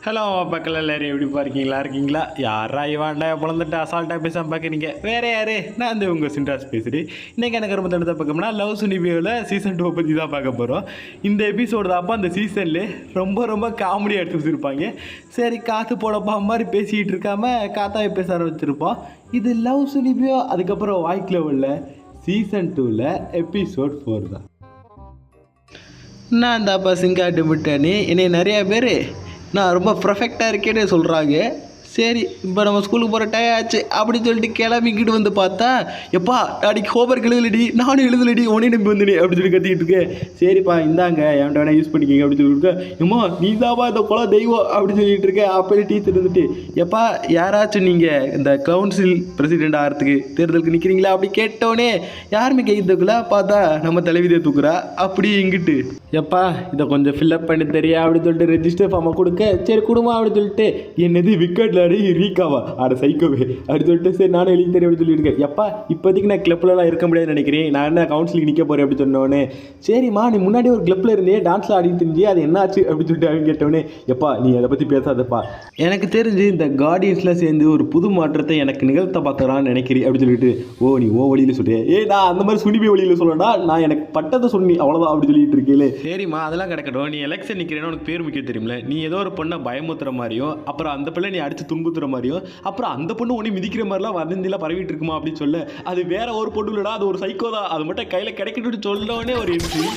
Hello பக்கத்தில் எல்லாரும் எப்படி இருக்கீங்களா யாரா இவாண்டா பிறந்துட்டு அசால்ட்டாக பேசாமல் பார்க்குறீங்க வேறு யார் நான் வந்து உங்கள் சின்ராஸ் பேசுகிறேன். இன்றைக்கி எனக்கு ரொம்ப தடுத்த பார்க்கணும்னா லவ் சுனிபியோவில் சீசன் 2 பற்றி தான் பார்க்க போகிறோம். இந்த எபிசோடு தான் அப்போ அந்த சீசன்லேயே ரொம்ப காமெடியாக எடுத்து வச்சுருப்பாங்க. சரி காற்று போடப்பா மாதிரி பேசிகிட்டு இருக்காம காத்தாவை பேச ஆரம்பிச்சிருப்போம். இது லவ் சுனிபியோ அதுக்கப்புறம் வாய்க்கில் உள்ள சீசன் 2ல் எபிசோட் 4 தான். நான் தாப்பா சிங்காட்டு விட்டேன்னு என்னை நிறையா பேர் நான் ரொம்ப பர்ஃபெக்டாக இருக்கேன்னு சொல்கிறாங்க. சரி இப்போ நம்ம ஸ்கூலுக்கு போகிற டைம் ஆச்சு அப்படின்னு சொல்லிட்டு கிளம்பிக்கிட்டு வந்து பார்த்தா எப்பா நாளைக்கு ஹோம்ஒர்க் எழுதலடி நானும் எழுதலடி உடனே நம்பி வந்துடு அப்படின்னு சொல்லி கத்திக்கிட்டு இருக்கேன். சரிப்பா இந்தாங்க என்கிட்ட வேணா யூஸ் பண்ணிக்கிங்க அப்படின்னு சொல்லியிருக்கேன். ஏம்மா நீ தாப்பா இந்த குலம் தெய்வம் அப்படின்னு சொல்லிட்டு இருக்கேன். அப்போ டீச்சர் இருந்துட்டு எப்பா யாராச்சும் நீங்கள் இந்த கவுன்சில் பிரசிடெண்ட் ஆகிறதுக்கு தேர்தலுக்கு நிற்கிறீங்களா அப்படி கேட்டோடனே யாருமே கேட்கறதுக்குள்ள பார்த்தா நம்ம தலைவிதியை தூக்குறா. அப்படி இங்கிட்டு எப்பா இதை கொஞ்சம் ஃபில்அப் பண்ணி தெரியா அப்படின்னு சொல்லிட்டு ரெஜிஸ்டர் ஃபார்மை கொடுக்க சரி கொடுமா அப்படின்னு சொல்லிட்டு என்னது விக்கெட்டில் ரீக்காவா அட சைக்கோவே அப்படின்னு சொல்லிட்டு சரி நானும் எழுதி தெரியும் அப்படின்னு சொல்லியிருக்கேன். எப்பா இப்போதைக்கு நான் கிளப்லலாம் இருக்க முடியாதுன்னு நினைக்கிறேன், நான் என்ன கவுன்சிலிங் நிற்க போகிறேன் அப்படின்னு சொன்னோடனே சரிம்மா நீ முன்னாடி ஒரு கிளப்பில் இருந்தே டான்ஸில் ஆடிட்டு இருந்துச்சு அது என்னாச்சு அப்படின்னு சொல்லிட்டு அவங்க கேட்டோடனே எப்பா நீ அதை பற்றி பேசாதப்பா எனக்கு தெரிஞ்சு இந்த கார்டியன்ஸ்லாம் சேர்ந்து ஒரு புது மாற்றத்தை எனக்கு நிகழ்த்த பார்க்குறான்னு நினைக்கிறேன் அப்படின்னு சொல்லிட்டு நீ வழியில் சொல்கிறேன் நான் அந்த மாதிரி சுனிபி வழியில் சொல்லடா நான் எனக்கு பட்டத்தை சொன்னி அவ்வளோதான் அப்படி சொல்லிட்டு இருக்கேன். சரிம்மா அதெல்லாம் கிடக்கட்டும், நீ எலெக்ஷன் நிற்கிறேன்னு உனக்கு பேர் முக்கியம் தெரியுமில்ல, நீ ஏதோ ஒரு பொண்ணை பயமுத்துற மாதிரியும் அப்புறம் அந்த பிள்ளை நீ அடித்து துன்புத்துற மாதிரியும் அப்புறம் அந்த பொண்ணு ஒன்று மிதிக்கிற மாதிரிலாம் வதந்திலாம் பரவிட்டு இருக்குமா அப்படின்னு சொல்ல அது வேற ஒரு பொண்ணு இல்லடா அது ஒரு சைக்கோ தான் அது மட்டும் கையில் கிடைக்கணும்னு சொல்லோடனே ஒரு என்ட்ரி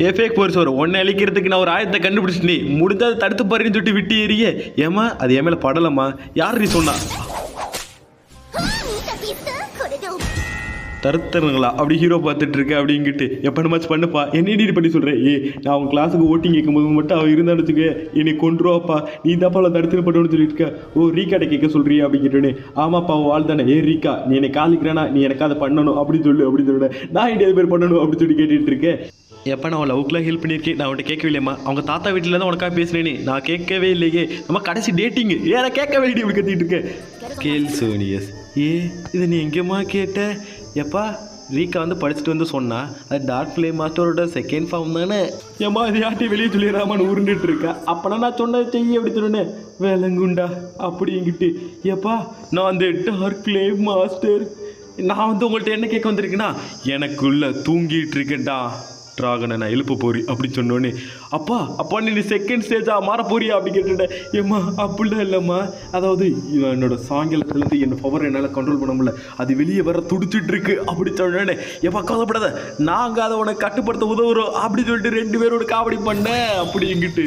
ஏஃபேக் போர்ஸ் வரும் ஒன்றை அழிக்கிறதுக்கு நான் ஒரு ஆயத்தை கண்டுபிடிச்சிட்டே முடிஞ்சாது தடுத்து பாருன்னு சொல்லிட்டு விட்டு ஏறிய ஏமா அது என் மேலே படலம்மா யார் நீ சொன்னா தருத்தருங்களா அப்படி ஹீரோ பார்த்துட்டு இருக்கேன் அப்படிங்கிட்டு எப்போ மச்சு பண்ணுப்பா என்ன எடிட் பண்ணி சொல்கிறேன் நான் அவங்க கிளாஸுக்கு ஓட்டிங் கேட்கும்போது மட்டும் அவள் இருந்தான்னு வச்சுக்க என்னை கொண்டுருவாப்பா நீ தாப்பா அவளை தடுத்து பண்ணுன்னு சொல்லிட்டு இருக்க ரீகாட்டை கேட்க சொல்கிறியா அப்படின்னு கேட்டோன்னே ஆமாப்பா வாழ் தானே ரீகா நீ என்னை காலிக்கிறேன்னா நீ எனக்கு அதை பண்ணணும் அப்படின்னு அப்படின்னு சொல்லுவேன் நான் இண்டியா பேர் பண்ணணும் அப்படின்னு சொல்லி கேட்டுட்டு இருக்கேன். எப்போ நான் லவ்க்குலாம் ஹெல்ப் பண்ணியிருக்கேன் நான் அவன்கிட்ட கேட்கவே இல்லையம்மா அவங்க தாத்தா வீட்டில் தான் உனக்காக பேசுகிறேனே நான் கேட்கவே இல்லையே நம்ம கடைசி டேட்டிங்கு நான் கேட்கவே இல்லையே அப்படி கத்திட்டு இருக்கேன். கேள் சோனியஸ் இதை நீ எங்கேம்மா கேட்ட எப்பா ரீகா வந்து படிச்சுட்டு வந்து சொன்னா அது டார்க் ஃப்ளேம் மாஸ்டரோட செகண்ட் ஃபார்ம் தானே ஏம்மா இது யார்ட்டையும் வெளியே சொல்லிடுறாமான்னு உருண்டுட்டு இருக்கா. அப்போனா நான் சொன்னதை செய்ய அப்படி சொன்னேன் வேலங்குண்டா அப்படிங்கிட்டு எப்பா நான் அந்த டார்க் ஃப்ளேம் மாஸ்டர் நான் வந்து உங்கள்கிட்ட என்ன கேட்க வந்திருக்கேன்னா எனக்குள்ள தூங்கிட்டு இருக்கேன்டா ட்ராகனை நான் எழுப்ப போறி அப்படின்னு சொன்னோன்னே அப்பா நீ செகண்ட் ஸ்டேஜாக மாற போறியா அப்படி கேட்டுட்டேன். ஏம்மா அப்படிலாம் இல்லைம்மா அதாவது என்னோட சாயங்காலத்துலேருந்து என்னோட பவர் என்னால் கண்ட்ரோல் பண்ண முடியல அது வெளியே வர துடிச்சிட்டு இருக்கு அப்படி சொன்னோன்னே எப்பா கவலைப்படாத நாங்கள் அதை உனக்கு கட்டுப்படுத்த உதவுறோம் அப்படி சொல்லிட்டு 2 பேரோட காமெடி பண்ணேன். அப்படி எங்கிட்டு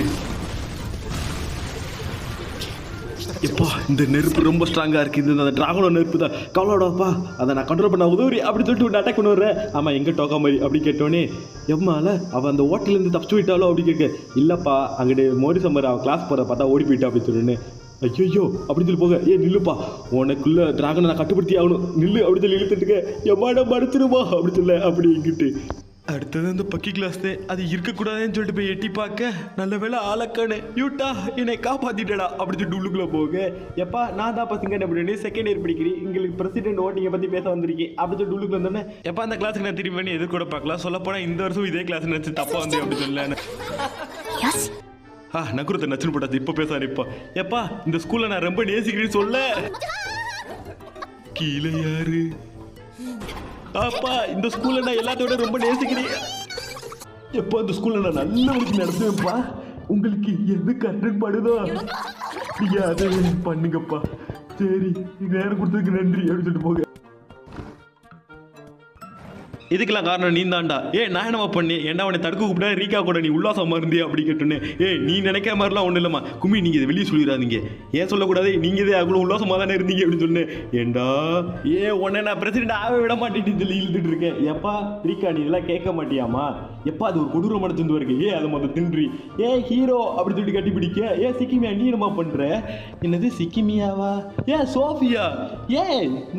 எப்பா இந்த நெருப்பு ரொம்ப ஸ்ட்ராங்காக இருக்குது இந்த ட்ராகனோட நெருப்பு தான் கவலைடாப்பா அதை நான் கண்ட்ரோல் பண்ண உதவுறி அப்படி சொல்லிட்டு ஒன்று அட்டாக் பண்ண வர்றேன். ஆமாம் எங்கே டோக்கா மாதிரி அப்படி கேட்டோன்னே எம்மால அவள் அந்த ஹோட்டலேருந்து தப்பிச்சு போயிட்டாலோ அப்படி கேட்க இல்லைப்பா அங்கிட்டு மோடி சம்மர் அவன் கிளாஸ் போகிற பார்த்தா ஓடி போயிட்டா அப்படின்னு சொன்னேன். ஐயோ அப்படின்னு சொல்லி போக நில்லுப்பா உனக்குள்ள ட்ராகனை நான் கட்டுப்படுத்தி ஆகணும் நில்லு அப்படி சொல்லி இழுத்துட்டுக்க எம்மாடா மறுத்துருமா அப்படி சொல்ல அப்படி இங்கிட்டு அடுத்தது அந்த பக்கி கிளாஸ் அது இருக்கக்கூடாதுன்னு சொல்லிட்டு போய் எட்டி பார்க்க நல்ல வேலை ஆளக்கானு யூட்டா என்னை காப்பாத்திட்டடா அப்படி சொல்லிட்டு உள்ளுக்குள்ள போக எப்பா நான் தான் பசங்க என்ன பண்ணி செகண்ட் இயர் படிக்கிறேன் எங்களுக்கு பிரசிடென்ட் ஓட்டிங்கை பற்றி பேச வந்திருக்கேன் அப்படி சொல்லிட்டு உள்ளுக்குள்ள வந்தோன்னே எப்பா அந்த கிளாஸுக்கு நான் திரும்பி பண்ணி எது கூட பார்க்கலாம் சொல்ல போனால் இந்த வருஷம் இதே கிளாஸ் நினச்சி தப்பா வந்து அப்படி சொல்ல நக்குறத்தை நச்சுன்னு போட்டாச்சு இப்போ பேச இப்போ எப்பா இந்த ஸ்கூல்ல நான் ரொம்ப நேசிக்கிறேன்னு சொல்ல கீழே யாரு அப்பா இந்த ஸ்கூல்ல நான் எல்லாத்தோட ரொம்ப நேசிக்கிறேன் எப்போ இந்த ஸ்கூல்ல நான் நல்ல வரைக்கும் நடத்துவேன்ப்பா உங்களுக்கு எது கண்டன் படுதோ நீங்க அதை பண்ணுங்கப்பா சரி நேரம் கொடுத்ததுக்கு நன்றி அப்படின்னு சொல்லிட்டு போக இதுக்கெல்லாம் காரணம் நீ தான்டா நான் என்னமா பண்ணி என்ன அவனை தடுக்க கூப்பிட்டா ரீகா கூட நீ உல்லாசமாக இருந்தே அப்படி கேட்டோன்னே நீ நினைக்கிற மாதிரிலாம் ஒன்றும் இல்லைம்மா கும்மி நீங்கள் இதை வெளியே சொல்லிடாதீங்க ஏன் சொல்லக்கூடாது நீங்கள் இதே அவ்வளோ உல்லாசமாக தானே இருந்தீங்க அப்படின்னு சொன்னேன். ஏண்டா உன்னை நான் பிரசிடென்ட் ஆக விட மாட்டேன்னு சொல்லி இழுத்துட்டு இருக்கேன். எப்பா ரீகா நீ இதெல்லாம் கேட்க மாட்டியாமா எப்பா அது ஒரு கொடூரமான திண்டு வருது அதை மொத்தம் தின்றி ஹீரோ அப்படி சொல்லிட்டு கட்டி பிடிக்க சிக்கிமியா நீ என்னமா பண்ணுற என்னது சிக்கிமியாவா சோஃபியா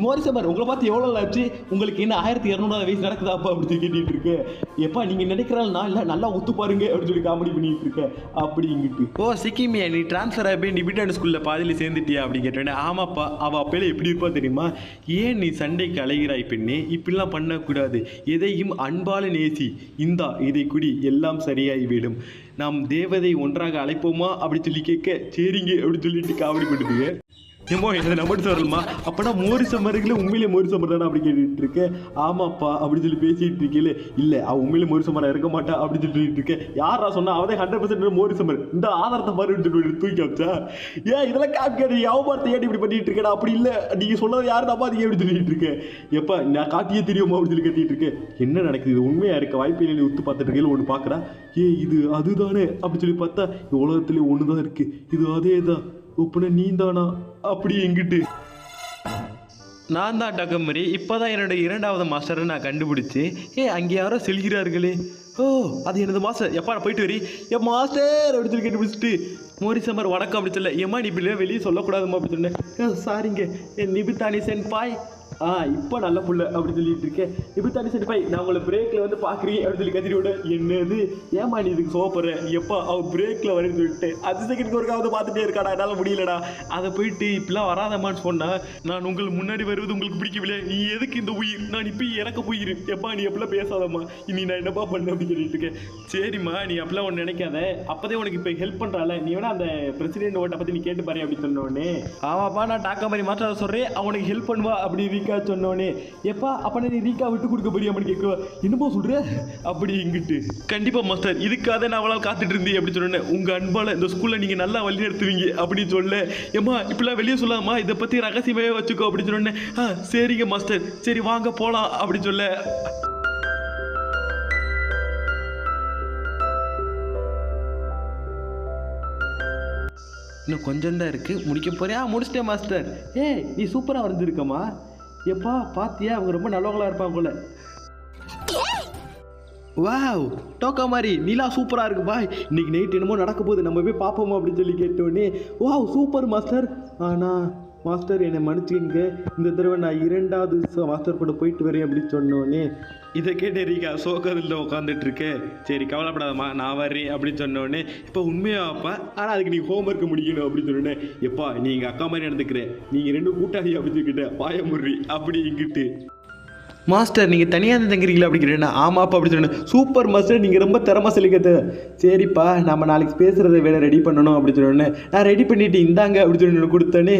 மோரிசமர் உங்களை பார்த்து எவ்வளோ ஆச்சு உங்களுக்கு என்ன 1200 வயசு நடக்குதாப்பா அப்படி கேட்டுட்டு இருக்கேன். எப்பா நீங்க நினைக்கிறாள் நான் இல்லை நல்லா ஒத்து பாருங்க அப்படின்னு சொல்லி காமெடி பண்ணிட்டு இருக்கேன். அப்படி இங்கிட்டு சிக்கிமியா நீ டிரான்ஸ்ஃபர் ஆகி நீ பிட்டான ஸ்கூல்ல பாதியில சேர்ந்துட்டியா அப்படி கேட்டேன். ஆமாப்பா அவள் அப்பையில எப்படி இருப்பா தெரியுமா ஏன் நீ சண்டைக்கு அலைகிறாய் பெண்ணே இப்படிலாம் பண்ணக்கூடாது எதையும் அன்பால நேசி இந்தா இதை குடி, எல்லாம் சரியாகிவிடும். நாம் தேவதை ஒன்றாக அழைப்போமா அப்படி சொல்லி கேட்க, சரிங்க அப்படி சொல்லிட்டு காமெடி பண்ணுதுங்க. ஏமா இதை நம்பிட்டு சொல்லணுமா? அப்போனா மோரி சம்மருக்குல உண்மையிலே மோரி சம்மர் தானே அப்படி கேட்டுட்டு இருக்கேன். ஆமாப்பா அப்படி சொல்லி பேசிட்டு இருக்கேன். இல்லை அவன் உண்மையிலே மோரி சம்மராக இருக்க மாட்டா அப்படின்னு சொல்லிட்டு இருக்கேன். யாரா சொன்னா? அவதே 100% மோரி சம்மர். இந்த ஆதாரத்தை மாதிரி தூக்கி வச்சா ஏன் இதெல்லாம் காப்பிக்காது? அவமாரத்தை ஏன் இப்படி பண்ணிட்டு இருக்கேன்? அப்படி இல்லை, நீங்க சொன்னது யாரும் நம்பாதீங்க அப்படி சொல்லிட்டு இருக்கேன். எப்பா நான் காட்டியே தெரியுமா அப்படின்னு சொல்லி கத்திட்டு இருக்கேன். என்ன நடக்குது? இது உண்மையா இருக்க வாய்ப்பு இல்லை. உத்து பார்த்துட்டு இருக்கேன். ஒன்று பார்க்குறா, இது அதுதானே அப்படி சொல்லி பார்த்தா உலகத்திலே ஒன்று தான் இருக்கு, இது அதே தான். ஒப்புன நீ தானா அப்படி எங்கிட்டு? நான் தான் டக்கமரி. இப்போதான் என்னோட 2வது மாஸ்டரை நான் கண்டுபிடிச்சி, அங்கே யாரோ செல்கிறார்களே, ஓ அது எனது மாஸ்டர். எப்பா நான் போயிட்டு வரி என் மாஸ்டர் அப்படி சொல்லி கண்டுபிடிச்சிட்டு, மோரி சம்மர் வணக்கம் அப்படி சொல்ல, ஏம்மா நீ இப்படி வெளியே சொல்லக்கூடாதுமா அப்படி சொன்னேன். சாரிங்க என் நிபிதானி சென்பாய். இப்போ நல்ல புள்ள அப்படி சொல்லிட்டு இருக்கேன். நிபிதானி சென்பாய் நான் உங்களை பிரேக்கில் வந்து பார்க்குறீங்க அப்படின்னு சொல்லி கத்திட்டு விட, என்னது ஏமா நீ இதுக்கு சோப்படுறேன்? எப்பா அவள் பிரேக்கில் வரேன்னு சொல்லிட்டு 5 செகண்ட் ஒருக்காவது பார்த்துட்டே இருக்காடா, என்னால் முடியலடா. அதை போயிட்டு இப்பெல்லாம் வராதம்மான்னு சொன்னால், நான் உங்கள் முன்னாடி வருவது உங்களுக்கு பிடிக்கவில்லை, நீ எதுக்கு இந்த உயிர், நான் இப்போ எனக்கு உயிர், எப்பா நீ எப்பெல்லாம் பேசாதம்மா, இனி நான் என்னப்பா பண்ண அப்படின்னு சொல்லிட்டு இருக்கேன். சரிம்மா நீ அப்பெல்லாம் ஒன்று நினைக்காத, அப்போதே உனக்கு இப்போ ஹெல்ப் பண்ணுறாள், நீ வேணா அந்த பிரசிடென்ட் ஓட்டை பற்றி நீ கேட்டு பாரு அப்படின்னு சொன்னோடனே, ஆமாப்பா நான் டாக்கா மாதிரி மாற்ற சொல்கிறேன், அவனுக்கு ஹெல்ப் பண்ணுவா அப்படி ரீகா சொன்னோடனே, எப்பா அப்போ நீ ரீகா விட்டு கொடுக்க போறியா அப்படின்னு கேட்குவா. என்னப்பா சொல்கிற அப்படி இங்கிட்டு? கண்டிப்பாக மாஸ்டர், இதுக்காக நான் அவளால் காத்துட்டு இருந்தேன் அப்படி சொன்னேன். உங்கள் அன்பால் இந்த ஸ்கூலில் நீங்கள் நல்லா வழி நடத்துவீங்க அப்படின்னு சொல்ல, ஏம்மா இப்படிலாம் வெளியே சொல்லாமா, இதை பற்றி ரகசியமாகவே வச்சுக்கோ அப்படின்னு சொன்னேன். சரிங்க மாஸ்டர், சரி வாங்க போகலாம் அப்படின்னு சொல்ல, இன்னும் கொஞ்சம் தான் இருக்குது, முடிக்க போறியா? முடிச்சிட்டேன் மாஸ்டர். நீ சூப்பராக வரைஞ்சிருக்கம்மா. எப்பா பாத்தியா, அவங்க ரொம்ப நல்லவங்களா இருப்பாங்க போல. வாவ் டோக்கா மாதிரி நீலா சூப்பராக இருக்கு பாய். இன்னைக்கு நைட் என்னமோ நடக்க போகுது, நம்ம போய் பார்ப்போமா அப்படின்னு சொல்லி கேட்டோடனே, வாவ் சூப்பர் மாஸ்டர். ஆனால் மாஸ்டர் என்னை மன்னிச்சுங்க, இந்த தடவை நான் 2வது மாஸ்டர் கூட போயிட்டு வரேன் அப்படின்னு சொன்னோடனே, இதை கேட்டு ரீகா சோகத்தில் உட்காந்துட்டு இருக்கேன். சரி கவலைப்படாதம்மா நான் வர்றேன் அப்படின்னு சொன்னோடனே, இப்போ உண்மையாப்பா ஆனால் அதுக்கு நீ ஹோம்ஒர்க் முடிக்கணும் அப்படின்னு சொன்னேன். எப்பா நீ எங்கள் அக்கா மாதிரி நடந்துக்கிறேன், நீங்கள் 2 கூட்டாளி அப்படின்னு சொல்லிக்கிட்ட பாயமுறி அப்படி இங்கிட்டு. மாஸ்டர் நீங்கள் தனியாக இருந்து தங்குறீங்களா அப்படிங்கிறேன்னா, ஆமாப்பா அப்படி சொன்னேன். சூப்பர் மாஸ்டர் நீங்கள் ரொம்ப திறமை சொல்லிக்கிறது. சரிப்பா நம்ம நாளைக்கு பேசுகிறத வேலை ரெடி பண்ணணும் அப்படின்னு சொன்னோன்னே, நான் ரெடி பண்ணிவிட்டு இந்தாங்க அப்படி சொல்லி கொடுத்தோன்னே,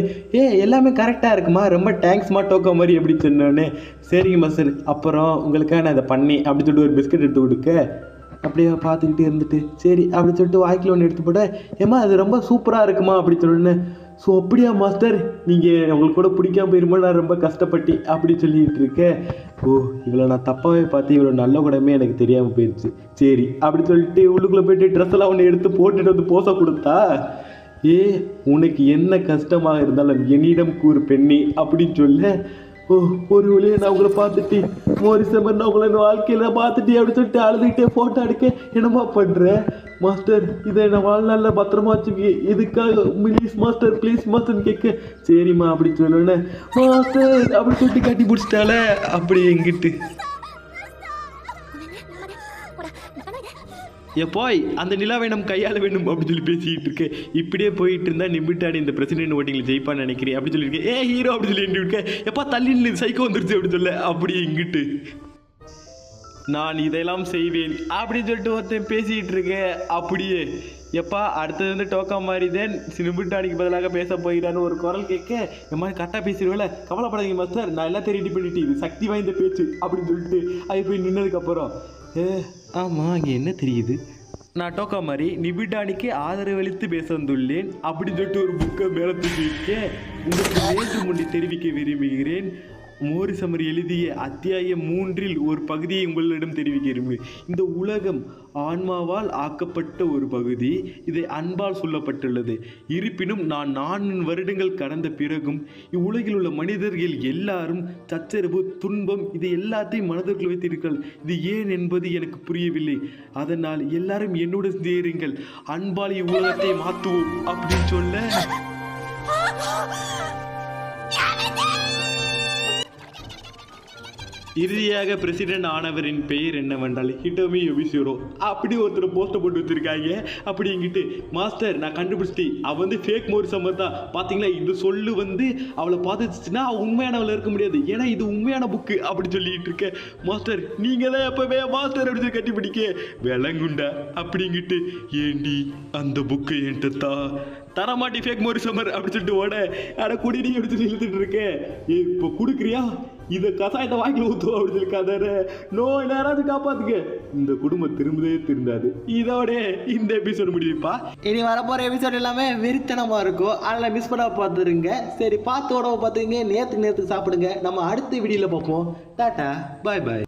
எல்லாமே கரெக்டாக இருக்குமா, ரொம்ப தேங்க்ஸ்மா டோக்கா மாதிரி அப்படின்னு சொன்னோன்னே, சரிங்க மாஸ்டர் அப்புறம் உங்களுக்காக நான் இதை பண்ணி அப்படி சொல்லிட்டு ஒரு பிஸ்கட் எடுத்து கொடுக்க, அப்படியே பார்த்துக்கிட்டே இருந்துட்டு சரி அப்படி சொல்லிட்டு வாய்க்கில் ஒன்று எடுத்து போட, ஏம்மா அது ரொம்ப சூப்பராக இருக்குமா அப்படி சொன்னேன். ஸோ அப்படியா மாஸ்டர், நீங்கள் உங்களுக்கு கூட பிடிக்காம போயிருமா, நான் ரொம்ப கஷ்டப்பட்டு அப்படி சொல்லிகிட்டு இருக்கேன். ஓ இவ்வளோ நான் தப்பாகவே பார்த்து இவ்வளோ நல்ல கூடமே எனக்கு தெரியாமல் போயிடுச்சு. சரி அப்படி சொல்லிட்டு உள்ளுக்குள்ளே போய்ட்டு ட்ரெஸ் எல்லாம் ஒன்று எடுத்து போட்டுட்டு வந்து போச கொடுத்தா, உனக்கு என்ன கஷ்டமாக இருந்தாலும் என்னிடம் கூறு பெண்ணி அப்படின்னு சொல்ல, ஒரு வழியை நான் உங்களை பார்த்துட்டு மோரி சம்மர் நான் உங்களை வாழ்க்கையில் பார்த்துட்டு அப்படி சொல்லிட்டு அழுதுகிட்டே ஃபோட்டோ எடுக்க, என்னமா பண்ணுறேன் மாஸ்டர், இதை நான் வாழ்நாளில் பத்திரமா வச்சுக்கி, இதுக்காக ப்ளீஸ் மாஸ்டர் ப்ளீஸ் மாஸ்டர்னு கேட்க, சரிம்மா அப்படி சொல்லணுன்னே, மாஸ்டர் அப்படி சொல்லிட்டு கட்டி பிடிச்சிட்டால அப்படி எங்கிட்டு. எப்போய் அந்த நிலாவை நம் கையாள வேண்டும் அப்படின்னு சொல்லி பேசிக்கிட்டு இருக்கேன். இப்படியே போயிட்டு இருந்தா நிமிட்டாடி இந்த பிரசிடென்ட் ஓட்டிங்கில் ஜெயிப்பான்னு நினைக்கிறேன் அப்படி சொல்லியிருக்கேன். ஹீரோ அப்படி சொல்லிட்டு இருக்கேன். எப்பா தள்ளி சைக்கோ வந்துருச்சு அப்படின்னு சொல்ல, அப்படி இங்கிட்டு நான் இதெல்லாம் செய்வேன் அப்படின்னு சொல்லிட்டு ஒருத்தன் பேசிக்கிட்டு இருக்கேன். அப்படியே எப்பா அடுத்தது வந்து டோக்கா மாதிரி தான் நிமிட்டாடிக்கு பதிலாக பேச போயிடான்னு ஒரு குரல் கேட்க, என் மாதிரி கரெக்டாக பேசிடுவேல, கவலைப்படாதீங்க மாஸ்டர் நான் எல்லாத்தையும் ரெடி பண்ணிட்டு, இது சக்தி வாய்ந்த பேச்சு அப்படின்னு சொல்லிட்டு அது போய் நின்னதுக்கப்புறம், ஆமாம் அங்கே என்ன தெரியுது, நான் டோக்கா மாதிரி நிபிடானிக்கு ஆதரவளித்து பேச வந்துள்ளேன் அப்படின்னு சொல்லிட்டு ஒரு புக்கை மேலே தூக்கியிருக்கேன். உங்களுக்கு வேண்டு முன்னே தெரிவிக்க விரும்புகிறேன், மோரி சம்மர் எழுதிய அத்தியாயம் 3 ஒரு பகுதியை உங்களிடம் தெரிவிக்க விரும்புகிறேன். இந்த உலகம் ஆன்மாவால் ஆக்கப்பட்ட ஒரு பகுதி, இதை அன்பால் சொல்லப்பட்டுள்ளது. இருப்பினும் நான் 4 வருடங்கள் கடந்த பிறகும் இவ்வுலகில் உள்ள மனிதர்கள் எல்லாரும் சச்சரவு துன்பம் இதை எல்லாத்தையும் மனதிற்குள் வைத்திருக்கிறார்கள். இது ஏன் என்பது எனக்கு புரியவில்லை. அதனால் எல்லாரும் என்னுடன் சேருங்கள், அன்பால் இவ்வுலகத்தை மாற்றுவோம் அப்படின்னு சொல்ல, இறுதியாக பிரசிடென்ட் ஆனவரின் பெயர் என்னவென்றால் ஹிட்டோமி யோபிஷிரோ அப்படி ஒருத்தர் போஸ்டர் போட்டு வச்சிருக்காங்க. அப்படி இங்கிட்டு மாஸ்டர் நான் கண்டுபிடிச்சிட்டேன், அவள் வந்து ஃபேக் மோரிசம்மர் தான். பார்த்தீங்களா, இது சொல்லு வந்து அவளை பார்த்துச்சுன்னா உண்மையானவளை இருக்க முடியாது, ஏன்னா இது உண்மையான புக்கு அப்படி சொல்லிட்டு இருக்க. மாஸ்டர் நீங்கள் தான் எப்பவே மாஸ்டர் அப்படி சொல்லி கட்டி பிடிக்க விளங்குண்டா அப்படிங்கிட்டு. ஏண்டி அந்த புக்கு என்கிட்ட தரமாட்டி ஃபேக் மோரிசம்மர் அப்படி சொல்லிட்டு ஓட அட குடிடி அப்படி சொல்லி இழுத்துட்டு இருக்கேன். இப்போ கொடுக்குறியா இதை கசாயத்தை வாங்கி ஊற்றுவோம் அப்படி சொல்லி கதற. நோ யாராச்சும் காப்பாத்துக்க, இந்த குடும்பம் திரும்பவே திருந்தாது. இதோட இந்த எபிசோடு முடியுப்பா. இனி வரப்போகிற எபிசோடு எல்லாமே வெறித்தனமாக இருக்கும், அதனால் மிஸ் பண்ண பார்த்துருங்க. சரி பார்த்து உடம்பு பார்த்துங்க, நேற்றுக்கு சாப்பிடுங்க. நம்ம அடுத்த வீடியோவில் பார்ப்போம். டாட்டா பாய் பாய்.